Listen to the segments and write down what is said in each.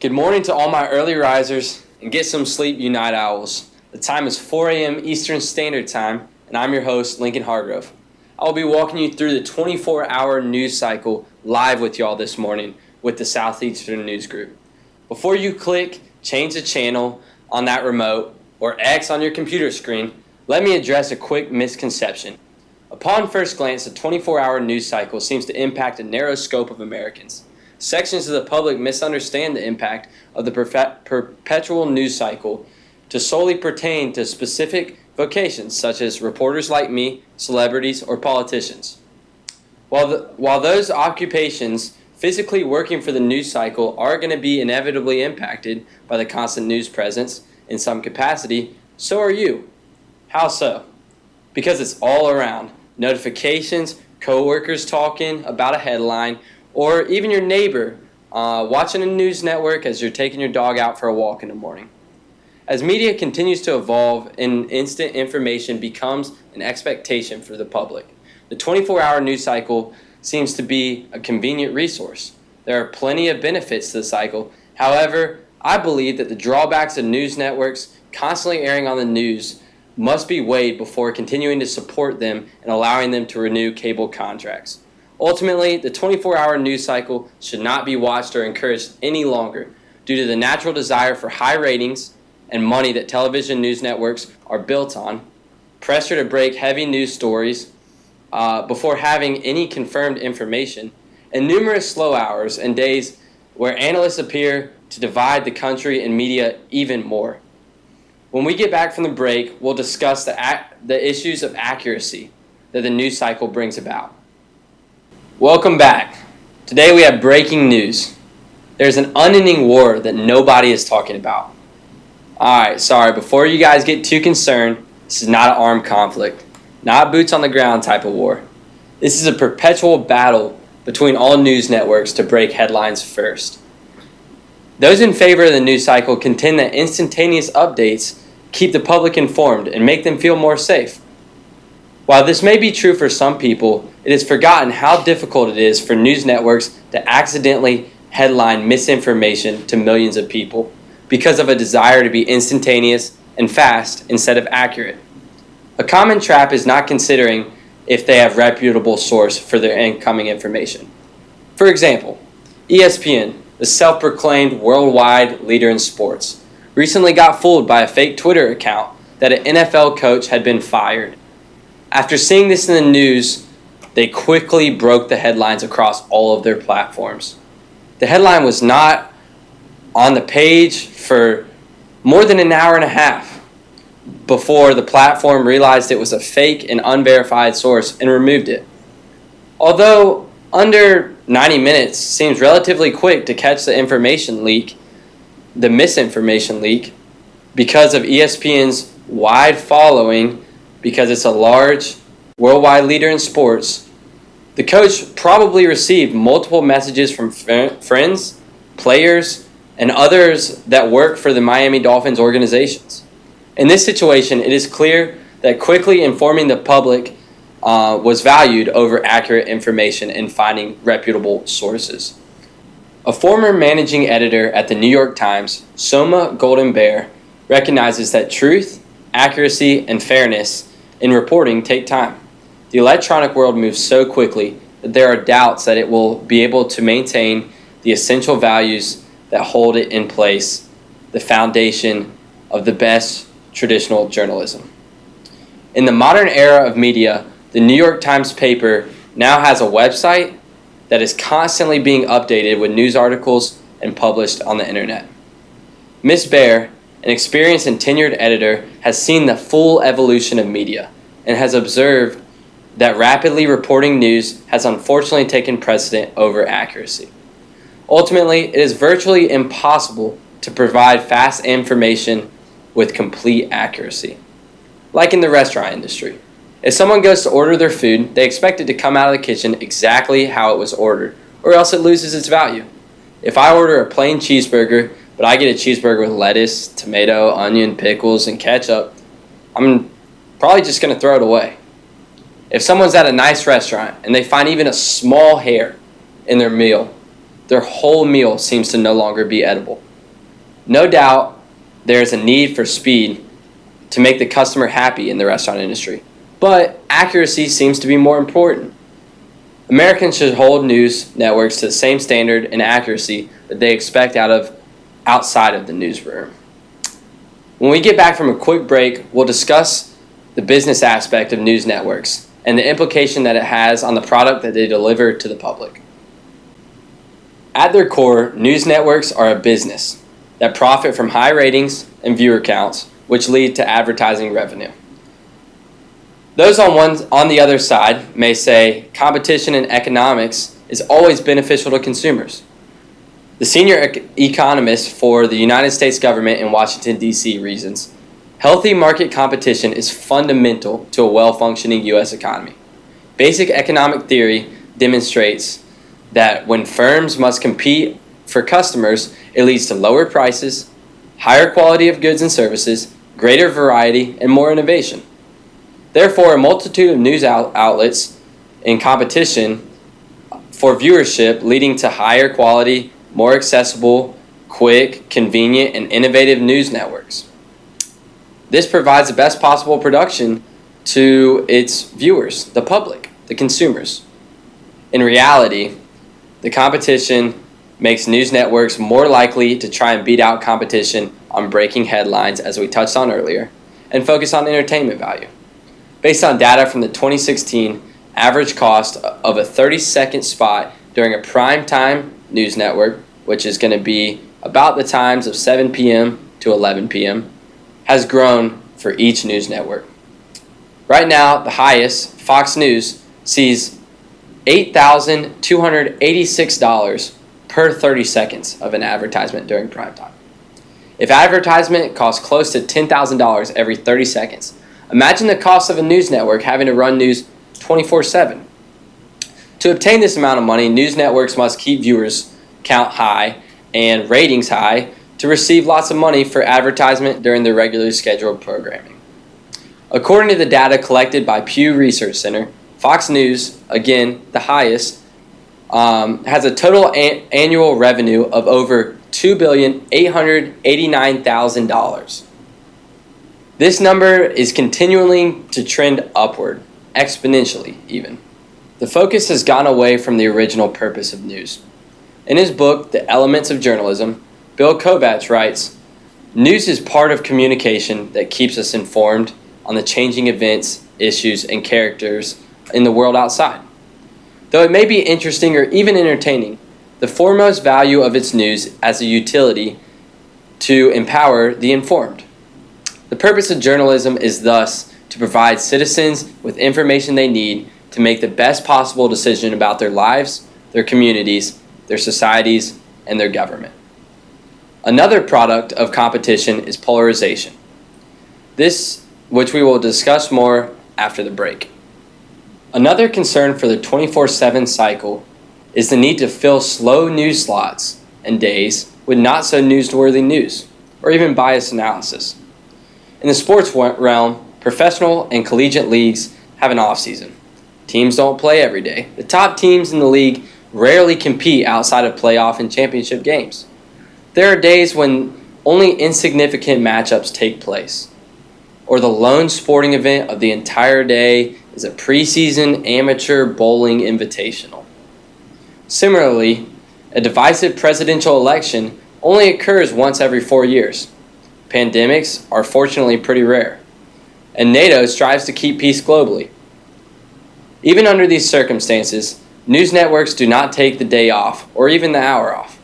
Good morning to all my early risers, and get some sleep, you night owls. The time is 4 a.m. Eastern Standard Time, and I'm your host, Lincoln Hargrove. I will be walking you through the 24-hour news cycle live with y'all this morning with the Southeastern News Group. Before you click change the channel on that remote or X on your computer screen, let me address a quick misconception. Upon first glance, the 24-hour news cycle seems to impact a narrow scope of Americans. Sections of the public misunderstand the impact of the perpetual news cycle to solely pertain to specific vocations such as reporters like me, celebrities, or politicians. While those occupations physically working for the news cycle are going to be inevitably impacted by the constant news presence in some capacity, so are you. How so? Because it's all around. Notifications, coworkers talking about a headline, or even your neighbor watching a news network as you're taking your dog out for a walk in the morning. As media continues to evolve and instant information becomes an expectation for the public, the 24-hour news cycle seems to be a convenient resource. There are plenty of benefits to the cycle. However, I believe that the drawbacks of news networks constantly airing on the news must be weighed before continuing to support them and allowing them to renew cable contracts. Ultimately, the 24-hour news cycle should not be watched or encouraged any longer due to the natural desire for high ratings and money that television news networks are built on, pressure to break heavy news stories before having any confirmed information, and numerous slow hours and days where analysts appear to divide the country and media even more. When we get back from the break, we'll discuss the issues of accuracy that the news cycle brings about. Welcome back. Today we have breaking news. There's an unending war that nobody is talking about. Alright, sorry, before you guys get too concerned, this is not an armed conflict, not boots on the ground type of war. This is a perpetual battle between all news networks to break headlines first. Those in favor of the news cycle contend that instantaneous updates keep the public informed and make them feel more safe. While this may be true for some people, it is forgotten how difficult it is for news networks to accidentally headline misinformation to millions of people because of a desire to be instantaneous and fast instead of accurate. A common trap is not considering if they have reputable source for their incoming information. For example, ESPN, the self-proclaimed worldwide leader in sports, recently got fooled by a fake Twitter account that an NFL coach had been fired. After seeing this in the news, they quickly broke the headlines across all of their platforms. The headline was not on the page for more than an hour and a half before the platform realized it was a fake and unverified source and removed it. Although under 90 minutes seems relatively quick to catch the misinformation leak, because of ESPN's wide following, because it's a large worldwide leader in sports, the coach probably received multiple messages from friends, players, and others that work for the Miami Dolphins organizations. In this situation, it is clear that quickly informing the public was valued over accurate information and finding reputable sources. A former managing editor at the New York Times, Soma Golden Bear, recognizes that truth, accuracy, and fairness in reporting take time. The electronic world moves so quickly that there are doubts that it will be able to maintain the essential values that hold it in place, the foundation of the best traditional journalism. In the modern era of media, the New York Times paper now has a website that is constantly being updated with news articles and published on the internet. Ms. Bear, an experienced and tenured editor, has seen the full evolution of media and has observed that rapidly reporting news has unfortunately taken precedent over accuracy. Ultimately, it is virtually impossible to provide fast information with complete accuracy. Like in the restaurant industry, if someone goes to order their food, they expect it to come out of the kitchen exactly how it was ordered, or else it loses its value. If I order a plain cheeseburger, but I get a cheeseburger with lettuce, tomato, onion, pickles, and ketchup, I'm probably just going to throw it away. If someone's at a nice restaurant and they find even a small hair in their meal, their whole meal seems to no longer be edible. No doubt there is a need for speed to make the customer happy in the restaurant industry, but accuracy seems to be more important. Americans should hold news networks to the same standard and accuracy that they expect outside of the newsroom. When we get back from a quick break, we'll discuss the business aspect of news networks and the implication that it has on the product that they deliver to the public. At their core, news networks are a business that profit from high ratings and viewer counts, which lead to advertising revenue. Those on the other side may say competition in economics is always beneficial to consumers. The senior economist for the United States government in Washington, D.C. reasons, healthy market competition is fundamental to a well-functioning U.S. economy. Basic economic theory demonstrates that when firms must compete for customers, it leads to lower prices, higher quality of goods and services, greater variety, and more innovation. Therefore, a multitude of news outlets in competition for viewership, leading to higher quality, more accessible, quick, convenient, and innovative news networks. This provides the best possible production to its viewers, the public, the consumers. In reality, the competition makes news networks more likely to try and beat out competition on breaking headlines, as we touched on earlier, and focus on entertainment value. Based on data from the 2016 average cost of a 30-second spot during a prime-time news network, which is going to be about the times of 7 p.m. to 11 p.m., has grown for each news network. Right now, the highest, Fox News, sees $8,286 per 30 seconds of an advertisement during prime time. If advertisement costs close to $10,000 every 30 seconds, imagine the cost of a news network having to run news 24/7. To obtain this amount of money, news networks must keep viewers count high and ratings high to receive lots of money for advertisement during their regularly scheduled programming. According to the data collected by Pew Research Center, Fox News, again the highest, has a total annual revenue of over $2,889,000. This number is continuing to trend upward, exponentially even. The focus has gone away from the original purpose of news. In his book, The Elements of Journalism, Bill Kovacs writes, "News is part of communication that keeps us informed on the changing events, issues, and characters in the world outside. Though it may be interesting or even entertaining, the foremost value of its news as a utility to empower the informed. The purpose of journalism is thus to provide citizens with information they need to make the best possible decision about their lives, their communities, their societies, and their government." Another product of competition is polarization. This, which we will discuss more after the break. Another concern for the 24/7 cycle is the need to fill slow news slots and days with not so newsworthy news, or even biased analysis. In the sports realm, professional and collegiate leagues have an off-season. Teams don't play every day. The top teams in the league rarely compete outside of playoff and championship games. There are days when only insignificant matchups take place, or the lone sporting event of the entire day is a preseason amateur bowling invitational. Similarly, a divisive presidential election only occurs once every 4 years. Pandemics are fortunately pretty rare, and NATO strives to keep peace globally. Even under these circumstances, news networks do not take the day off or even the hour off.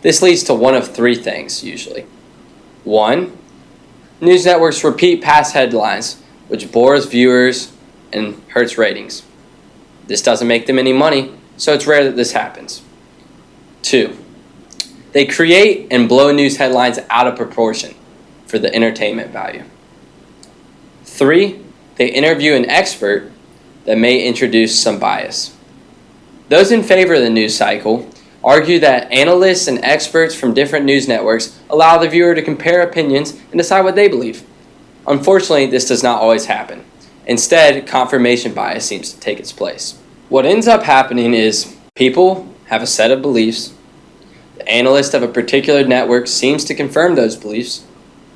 This leads to one of three things usually. 1. News networks repeat past headlines, which bores viewers and hurts ratings. This doesn't make them any money, so it's rare that this happens. 2. They create and blow news headlines out of proportion for the entertainment value. 3. They interview an expert that may introduce some bias. Those in favor of the news cycle argue that analysts and experts from different news networks allow the viewer to compare opinions and decide what they believe. Unfortunately, this does not always happen. Instead, confirmation bias seems to take its place. What ends up happening is people have a set of beliefs, The analyst of a particular network seems to confirm those beliefs,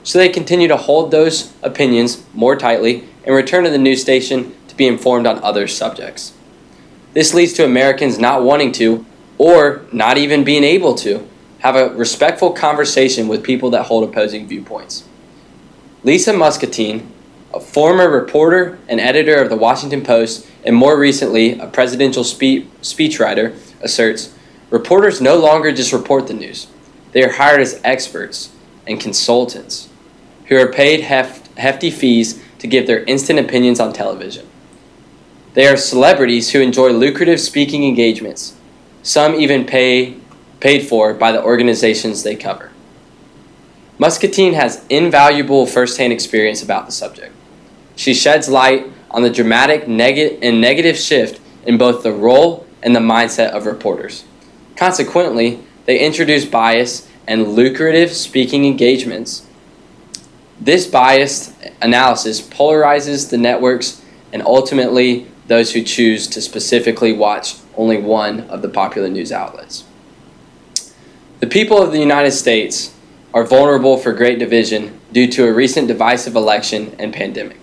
so they continue to hold those opinions more tightly and return to the news station to be informed on other subjects. This leads to Americans not wanting to, or not even being able to, have a respectful conversation with people that hold opposing viewpoints. Lisa Muscatine, a former reporter and editor of the Washington Post, and more recently a presidential speechwriter, asserts, reporters no longer just report the news. They are hired as experts and consultants who are paid hefty fees to give their instant opinions on television. They are celebrities who enjoy lucrative speaking engagements, some even paid for by the organizations they cover. Muscatine has invaluable firsthand experience about the subject. She sheds light on the dramatic negative shift in both the role and the mindset of reporters. Consequently, they introduce bias and lucrative speaking engagements. This biased analysis polarizes the networks and ultimately those who choose to specifically watch only one of the popular news outlets. The people of the United States are vulnerable for great division due to a recent divisive election and pandemic.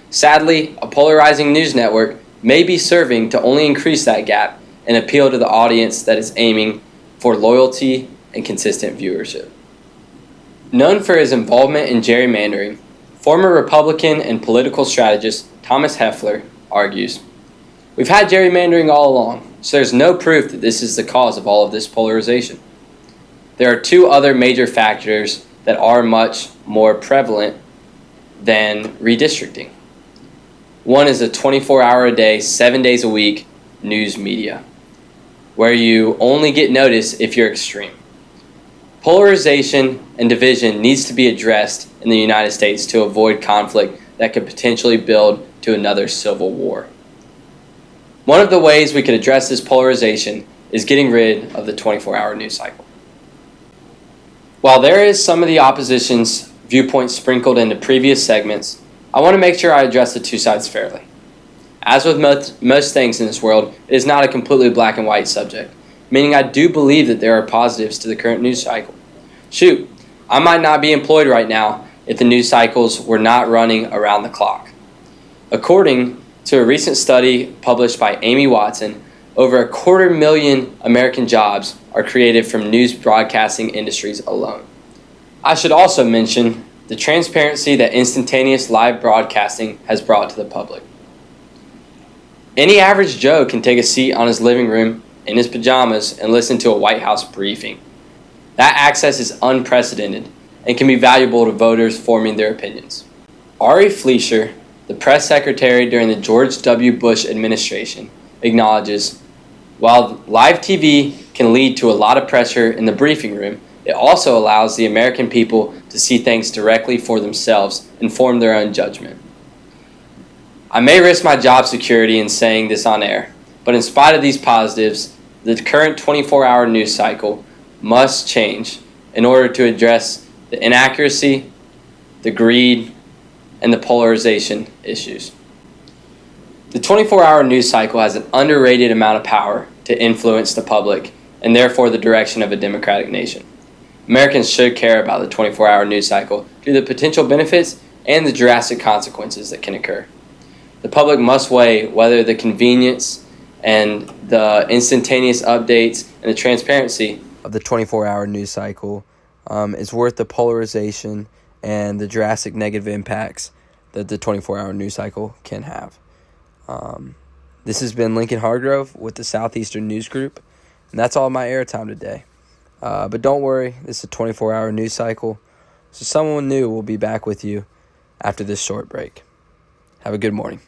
Sadly, a polarizing news network may be serving to only increase that gap and appeal to the audience that is aiming for loyalty and consistent viewership. Known for his involvement in gerrymandering, former Republican and political strategist Thomas Heffler argues, "We've had gerrymandering all along, so there's no proof that this is the cause of all of this polarization." There are two other major factors that are much more prevalent than redistricting. One is a 24-hour-a-day, 7 days a week news media, where you only get noticed if you're extreme. Polarization and division needs to be addressed in the United States to avoid conflict that could potentially build to another civil war. One of the ways we could address this polarization is getting rid of the 24-hour news cycle. While there is some of the opposition's viewpoints sprinkled into previous segments, I want to make sure I address the two sides fairly. As with most things in this world, it is not a completely black and white subject, meaning I do believe that there are positives to the current news cycle. Shoot, I might not be employed right now if the news cycles were not running around the clock. According to a recent study published by Amy Watson, over 250,000 American jobs are created from news broadcasting industries alone. I should also mention the transparency that instantaneous live broadcasting has brought to the public. Any average Joe can take a seat on his living room in his pajamas and listen to a White House briefing. That access is unprecedented and can be valuable to voters forming their opinions. Ari Fleischer, the press secretary during the George W. Bush administration, acknowledges, while live TV can lead to a lot of pressure in the briefing room, it also allows the American people to see things directly for themselves and form their own judgment. I may risk my job security in saying this on air, but in spite of these positives, the current 24-hour news cycle must change in order to address the inaccuracy, the greed, and the polarization issues. The 24-hour news cycle has an underrated amount of power to influence the public and therefore the direction of a democratic nation. Americans should care about the 24-hour news cycle due to the potential benefits and the drastic consequences that can occur. The public must weigh whether the convenience and the instantaneous updates and the transparency of the 24-hour news cycle is worth the polarization and the drastic negative impacts that the 24-hour news cycle can have. This has been Lincoln Hargrove with the Southeastern News Group, and that's all my airtime today. But don't worry, this is a 24-hour news cycle, so someone new will be back with you after this short break. Have a good morning.